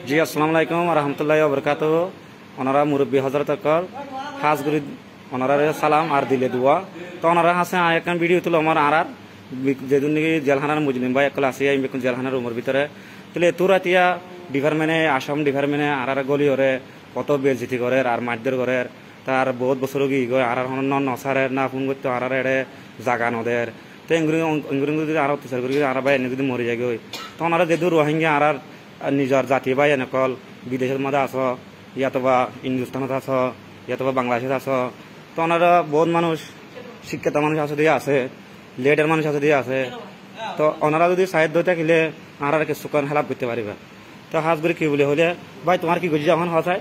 জি আসসালামু আলাইকুম রহমতুল্লাহি ওয়া বারাকাতুহু। ওনারা মুরব্বী হযরত কল হাজগুরি ওনারা সালাম আর দিলে দোয়া। তো ওনারা হাসে একখান ভিডিও তুলো আমার আর যেদিন নাকি জেলখানার মুজলিম ভাই একলা আসি আমি জেলখানার রুমের ভিতরে তাহলে তুরাতিয়া ডিপার্টমেন্টে আসাম ডিপার্টমেন্টে আর গলি করে কত বেলজিতি করে আর মারদের করে তার বহুত বছর গিয়ে গয় আর নসারের না ফোন করতে আর এড়ে জাগা নদের তো এঙ্গুরি যদি আর অত্যাচার করি আর ভাই এনে যদি মরি যায় গই তো ওনারা যেহেতু রোহিঙ্গা আর নিজের জাতি ভাই এনেকল বিদেশের মধ্যে আস ইয়াতবা হিন্দুস্তানত আস ইয়াতবা বাংলাদেশে আস তো ওনারা বহুত মানুষ শিক্ষিত মানুষ আছে দিয়ে আছে লেটের মানুষ আছে দিয়ে আছে তো ওনারা যদি সাহায্য থাকিলে আর কিছু হেল্প করতে পারিবা। তো হাজ করে কি বলে হলে ভাই তোমার কি গজি যখন হসায়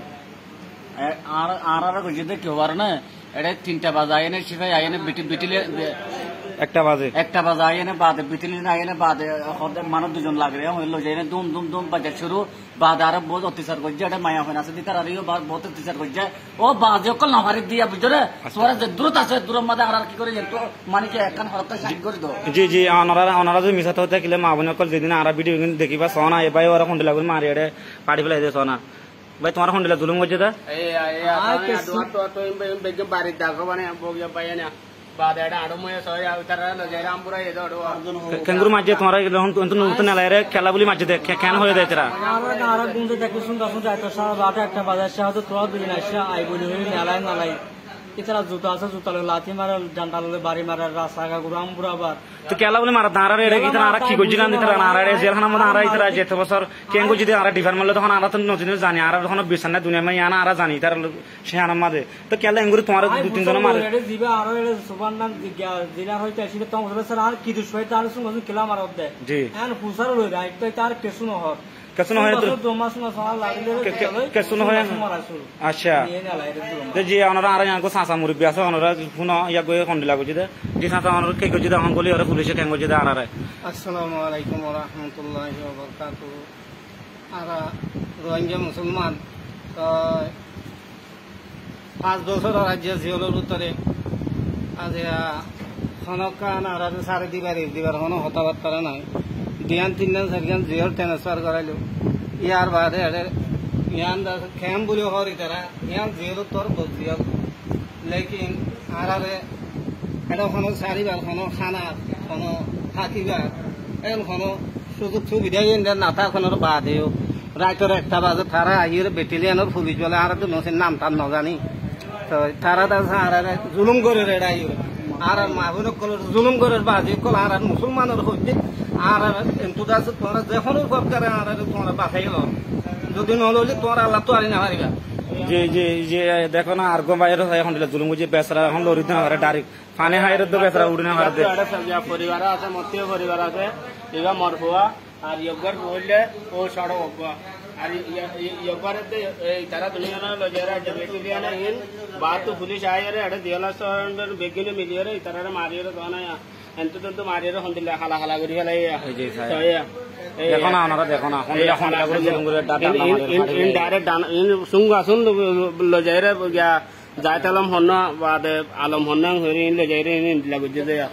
আর গজি কেউ পারে না এটা 3টা বাজে আইনে শিখাই আইনে বিটিলে 1টা বাজে আইনে বাদে বিটিলে আইনে বাদে মানুষ 2জন লাগে হইলো যে দুম দুম দুম বাজে শুরু বাদে আর বহুত অত্যাচার করছে এটা মায়া হয় আছে দিকার আর বহুত অত্যাচার করছে ও বাজে অকল নাহারি দিয়া বুঝলে তোরা যে দূরত আছে দূরের মধ্যে আর কি করে একটু মানে কি একখান হরতে সাইড করে দাও। জি জি ওনারা যদি মিশাতে হতে গেলে মা বোন অকল যেদিন আর ভিডিও দেখিবা সোনা এ ভাই ওরা খন্ডে লাগবে মারি এড়ে পাড়ি ফেলাই দিয়ে সোনা ভাই তোমার খন্ডে জুলুম করছে তা বাড়ি দেখো মানে পাই না কেঙ্গুর মাঝে তোমার নতুন এলাকায় খেলা বলি মাঝে কেন হয়ে যায় তারা একটা বাজার হয়তো তোরা দুজন আসছে আই বলি মেলায় নালাই এছাড়া জুতা আছে জুতা লাথি মারে জান্ডা ললে বাড়ি মারে রাস্তা ঘুরাম ঘুরাবার তো কেলা বলে মারা দাঁড়া রে কি তারা কি গজি গান দিতে না আরে জেলখানার মধ্যে আরা ইতরা যেতে বছর কেঙ্গু যদি আরা ডিপার্টমেন্ট তখন আরা তো নতুন জানি আর তখন বিছানা দুনিয়া মাই আনা আরা জানি তার সে আনার মাঝে তো কেলা এঙ্গুরি তোমার 2-3 জন মারে দিবা আর সুপার নাম জেলা হইতে আসলে তো স্যার আর কি দুশ হইতে আর সঙ্গে কেলা মারা দে জি এখন পুসার লই রাইট তো তার কেসু ন হর কেসু ন হয় তো কেসু ন হয় আচ্ছা তো জি ওনারা আর ইয়াকো সাসা মুরব্বি আছে ওনারা ফোন ইয়া গয় খন্ডি লাগছে দে জি সাসা ওনারা কে গজি এখন গলি আর পুলিশে কেন গজি দে আরে আসসালামু আলাইকুম ওয়া রাহমাতুল্লাহি ওয়া বারাকাতুহু। আরা রোহিঙ্গা মুসলমান তো 5 বছর রাজ্য জিওলের উত্তরে আজ খনকান আর সারে দিবার কোনো হতাবার্তা নাই দিয়ান 3-4 জিওল ট্রান্সফার করাইলো ইয়ার বাদে ইয়ান খেম বলে হরি তারা ইয়ান জিওল তোর বজিয়া লেকিন আরে এটা কোনো সারিবার কোনো খানা কোনো থাকিবার এখন কোনো সুযোগ সুবিধা না থাকার বাদেও রাইতের 1টা বাজে তারা আইয়ের বেটেলিয়ানের পুলিশ বলে আর তো নসের নাম তার নজানি তো তারা আর জুলুম করে রেড়া আইয়ের আর মাহুন জুলুম করে বাজে কল আর মুসলমানের হইতে আর তোরা তোমরা যখন সরকারে আর তোমরা বাঁচাই গেল যদি নহলে তোমরা আল্লাহ তো আরি না পারিবা। জি জি জি দেখো না আর বাইর এখন জুলুম বুঝি বেসরা এখন লরি না হারে ডাইরেক্ট পানি হাইরে তো বেসরা উড়ে না হারে পরিবার আছে মতীয় পরিবার আছে এবার মরফুয়া আর ইয়গর বললে ও সড়ক অব্বা আর ইয়গরে তারা দুনিয়া না লজেরা বেটিলিয়ানা ইন বাত পুলিশ আইরে আড়ে দিয়ালা সরন্ডর বেগিনে মিলিয়রে তারা মারিয়রে দনা এন্তন্ত মারিয়রে হন্দিলা হালা হালা করি ফেলাই জি দেখো না ওনারা দেখো না এখন লাগলো জুলুম করে ডাটা ইন ডাইরেক্ট ইন সুঙ্গা সুন লজেরা গিয়া যাইতালাম হন্না বাদে আলম হন্না হরি ইন লজেরা ইন লাগজে দেয়া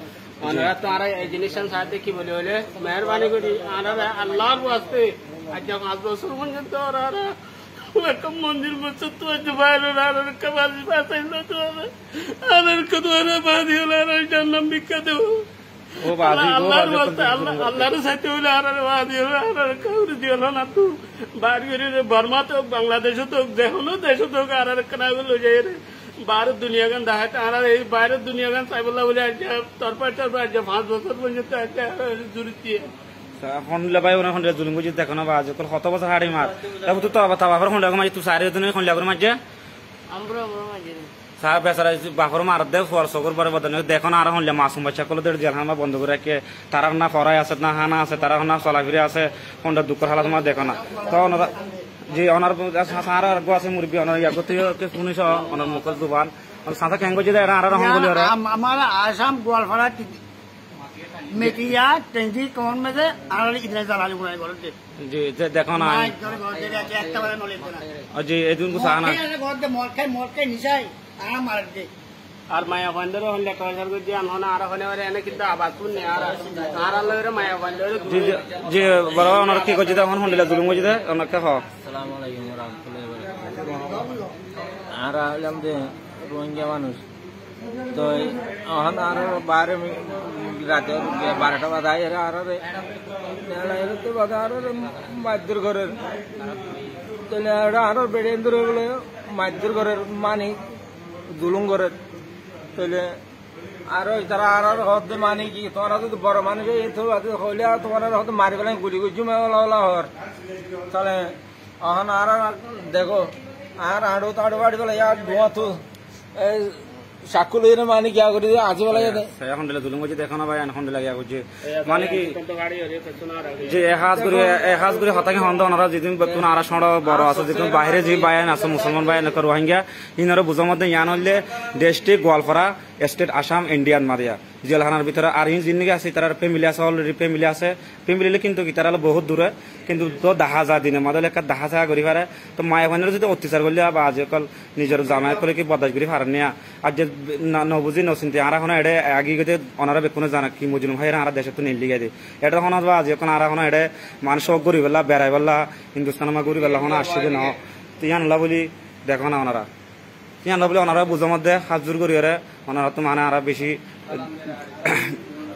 ওনারা তো আর এই জিনিসের সাথে কি বলে হলে মেহরবানি করি আনারা আল্লাহর ওয়াস্তে আজ 5 বছর পর্যন্ত আর একটা মন্দির বসে তো বাইরে আর কাবাজি পাইল তো আর কত আর বাদি হলো আর জান্নাম ভিক্ষা দেব ও বাদি আল্লাহর ওয়াস্তে আল্লাহর সাথে হলো আর বাদি হলো আর কাউরি দিল না তো বাড়ি করে বর্মা তো বাংলাদেশ তো যেকোনো দেশ তো আর কেনা হলো যায় রে বাইরের দুনিয়া গান দেখাতে আর এই বাইরের দুনিয়া গান চাইবলা বলে আজ তরপার 5 বছর পর্যন্ত একটা জুড়িয়ে এখন ভাই ওনা খন্ডে জুলুম বুঝি দেখো না বাজ কত বছর হাড়ি মার তারপর তো বাপর খন্ডে মাঝে তুই সারি দিন খন্ডে মাঝে সার বেচারা বাপর মার দে ফরসকর পরে বদন দেখো না আর খন্ডে মাসুম বাচ্চা কল জেলখানা বন্ধ করে রাখে তারা না ফরাই আছে না হানা আছে তারা না চলাফিরে আছে খন্ডে দুঃখের হালাত তোমার দেখো না তো ওনারা যে ওনার সার আর আছে মুরব্বী ওনার ইয়াগতে শুনিস ওনার মুখের দুবান সাঁথা কেঙ্গো যে আর রহম বলি আমার আসাম গোয়ালপাড়া মেটিয়া টেঙ্গি কোন মেজে আর ইদরা জালালি গুলাই করতে জি দেখো না একটা বারে নলে জি এদিন কো সানা ঘর দে মরকে নিছাই আর মার দে আর মায়া ফান্ডের হলে কয়সার করে আনহনা আর হনে এনে কিন্তু আবাদ শুনে আর লগে মায়া ফান্ডের যে বড় ওনারা কি করছে এখন হন্ডিলা জুলুম করছে ওনাকে হ আসসালামু আলাইকুম ওয়া রাহমাতুল্লাহি ওয়া বারাকাতুহু। আর হলাম যে রোহিঙ্গা মানুষ, তো এখন আর বাইরে রাতে 12টা বাজে আর তো বাজে আর মাইদুর ঘরের তাহলে আরো বেড়েন্দ্র বলে মাইদুর ঘরের মানি জুলুম ঘরের তাহলে আরো তারা আর হতে মানে কি তোমরা যদি বড় মানুষ হইলে তোমার হয়তো মারি পেলে গুলি গুজি মেলা হর তাহলে এখন আর দেখো আর আড়ো তাড়ো বাড়ি পেলে আর ধোঁয়া তো সাকুল মানে কি করে আজি বলা যায় এখন দিলে জুলুম করছে দেখো না ভাই এখন দিলে গিয়া করছে মানে কি যে এহাজ করে হতাকে হন্দ ওনারা যেদিন বেতন আর সড় বড় আছে যেদিন বাইরে যে বায়ান আছে মুসলমান বায়ান রোহিঙ্গা ইনারা বুঝার মধ্যে ইয়ান হইলে district Goalpara state Assam Indian মারিয়া জেলখানার ভিতরে আর ইন জিন্দিগি আছে তার ফ্যামিলি আছে অলরেডি ফ্যামিলি আছে ফ্যামিলি কিন্তু কি তারা বহুত দূরে কিন্তু তো দেখা যায় দিনে মাদল একটা দেখা যায় করি পারে তো মায়া ভাইনের যদি অত্যাচার করলে বা আজকাল নিজের জামাই করে কি বদাস করি পারেন না আর যে নবুঝি নচিন্তি আর এখন এটা আগে গেতে ওনারা বেকুনে জানা কি মজলুম ভাই আর দেশে তো নিয়ে গাই দিয়ে এটা এখন বা আজকাল আর এখন এটা মানুষ গরি বেলা বেড়াই বেলা হিন্দুস্তান মা গরি বেলা এখন আসছে না তো ইয়ান বলি দেখো না ওনারা ইয়ান বলে ওনারা বুঝার মধ্যে হাত জোর করি ওনারা তো মানে আর বেশি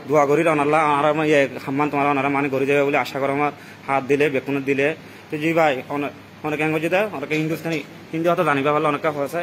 দোয়া করি ওনারা আর সম্মান তোমার ওনারা মানে করে যাবে বলে আশা করো আমার হাত দিলে বেকুনে দিলে তো জি ভাই অনেক অনেকে দেয় অনেকে হিন্দুস্তানি হিন্দি হয়তো জানিবা ভালো অনেকে হয়েছে